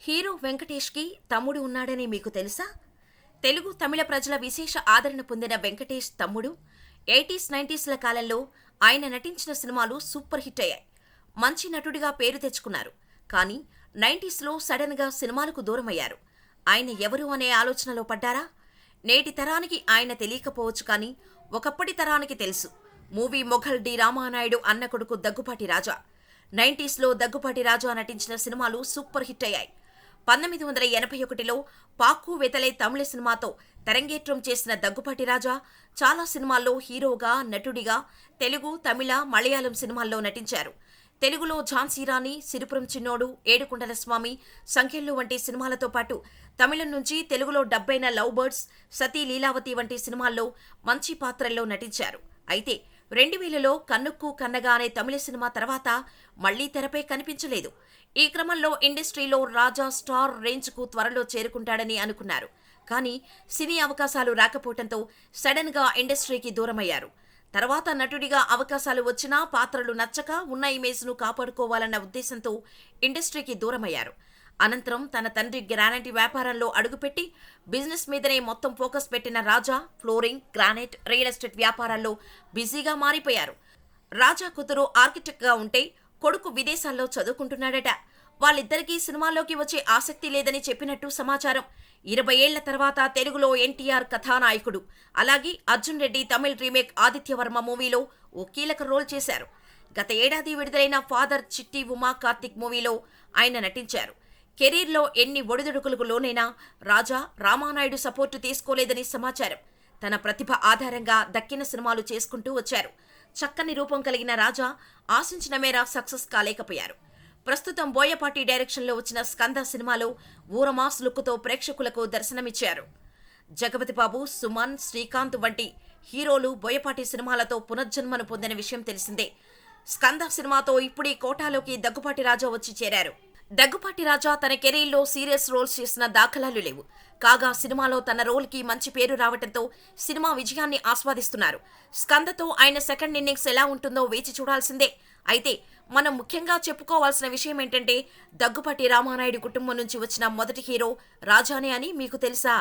Hero వెంకటేష్కి తమ్ముడు ఉన్నాడని మీకు తెలుసా? తెలుగు, తమిళ ప్రజల విశేష ఆదరణ పొందిన వెంకటేష్ తమ్ముడు 80s, 90sల కాలంలో ఆయన నటించిన సినిమాలు సూపర్ హిట్ అయ్యాయి. మంచి నటుడిగా పేరు తెచ్చుకున్నారు. కానీ 90sలో సడన్గా సినిమాలకు దూరమయ్యారు. ఆయన ఎవరు అనే ఆలోచనలో పడ్డారా? నేటి తరానికి ఆయన తెలియకపోవచ్చు, కానీ ఒకప్పటి తరానికి తెలుసు. మూవీ మొఘల్ డి రామానాయుడు అన్న కొడుకు దగ్గుపాటి రాజా. 90sలో దగ్గుపాటి రాజా నటించిన సినిమాలు సూపర్ హిట్ అయ్యాయి. 1981లో పాక్కు వెతలై తమిళ సినిమాతో తెరంగేట్రం చేసిన దగ్గుపాటి రాజా చాలా సినిమాల్లో హీరోగా, నటుడిగా తెలుగు, తమిళ, మలయాళం సినిమాల్లో నటించారు. తెలుగులో ఝాన్సీ రాణి, సిరిపురం చిన్నోడు, ఏడుకొండల స్వామి, సంఖ్యలు వంటి సినిమాలతో పాటు తమిళం నుంచి తెలుగులో డబ్బైన లవ్ బర్డ్స్, సతీ లీలావతి వంటి సినిమాల్లో మంచి పాత్రల్లో నటించారు. అయితే 2000లో కన్నుక్కు కన్నగా అనే తమిళ సినిమా తర్వాత మళ్లీ తెరపై కనిపించలేదు. ఈ క్రమంలో ఇండస్ట్రీలో రాజా స్టార్ రేంజ్కు త్వరలో చేరుకుంటాడని అనుకున్నారు. కానీ సినీ అవకాశాలు రాకపోవడంతో సడన్ గా ఇండస్ట్రీకి దూరమయ్యారు. తర్వాత నటుడిగా అవకాశాలు వచ్చినా పాత్రలు నచ్చక ఉన్న ఇమేజ్ను కాపాడుకోవాలన్న ఉద్దేశంతో ఇండస్ట్రీకి దూరమయ్యారు. అనంతరం తన తండ్రి గ్రానైట్ వ్యాపారంలో అడుగుపెట్టి బిజినెస్ మీదనే మొత్తం ఫోకస్ పెట్టిన రాజా ఫ్లోరింగ్, గ్రానైట్, రియల్ ఎస్టేట్ వ్యాపారాల్లో బిజీగా మారిపోయారు. రాజా కూతురు ఆర్కిటెక్ట్గా ఉంటే కొడుకు విదేశాల్లో చదువుకుంటున్నాడట. వాళ్ళిద్దరికీ సినిమాల్లోకి వచ్చే ఆసక్తి లేదని చెప్పినట్టు సమాచారం. 20 ఏళ్ల తర్వాత తెలుగులో ఎన్టీఆర్ కథానాయకుడు, అలాగే అర్జున్ రెడ్డి తమిళ్ రీమేక్ ఆదిత్యవర్మ మూవీలో ఓ కీలక రోల్ చేశారు. గత ఏడాది విడుదలైన ఫాదర్ చిట్టి ఉమా కార్తిక్ మూవీలో ఆయన నటించారు. కెరీర్లో ఎన్ని ఒడిదుడుకులకు లోనైనా రాజా రామానాయుడు సపోర్టు తీసుకోలేదని సమాచారం. తన ప్రతిభ ఆధారంగా దక్కిన సినిమాలు చేసుకుంటూ వచ్చారు. చక్కని రూపం కలిగిన రాజా ఆశించిన మేర సక్సెస్ కాలేకపోయారు. ప్రస్తుతం బోయపాటి డైరెక్షన్లో వచ్చిన స్కంద సినిమాలో ఊరమాస్ లుక్తో ప్రేక్షకులకు దర్శనమిచ్చారు. జగపతి బాబు, సుమన్, శ్రీకాంత్ వంటి హీరోలు బోయపాటి సినిమాలతో పునర్జన్మను పొందిన విషయం తెలిసిందే. స్కంద సినిమాతో ఇప్పుడీ కోటాలోకి దగ్గుపాటి రాజా వచ్చి చేరారు. దగ్గుపాటి రాజా తన కెరీర్లో సీరియస్ రోల్స్ చేసిన దాఖలాలు లేవు. కాగా సినిమాలో తన రోల్కి మంచి పేరు రావడంతో సినిమా విజయాన్ని ఆస్వాదిస్తున్నారు. స్కందతో ఆయన సెకండ్ ఇన్నింగ్స్ ఎలా ఉంటుందో వేచి చూడాల్సిందే. అయితే మనం ముఖ్యంగా చెప్పుకోవాల్సిన విషయం ఏంటంటే దగ్గుపాటి రామానాయుడు కుటుంబం నుంచి వచ్చిన మొదటి హీరో రాజానే అని మీకు తెలుసా?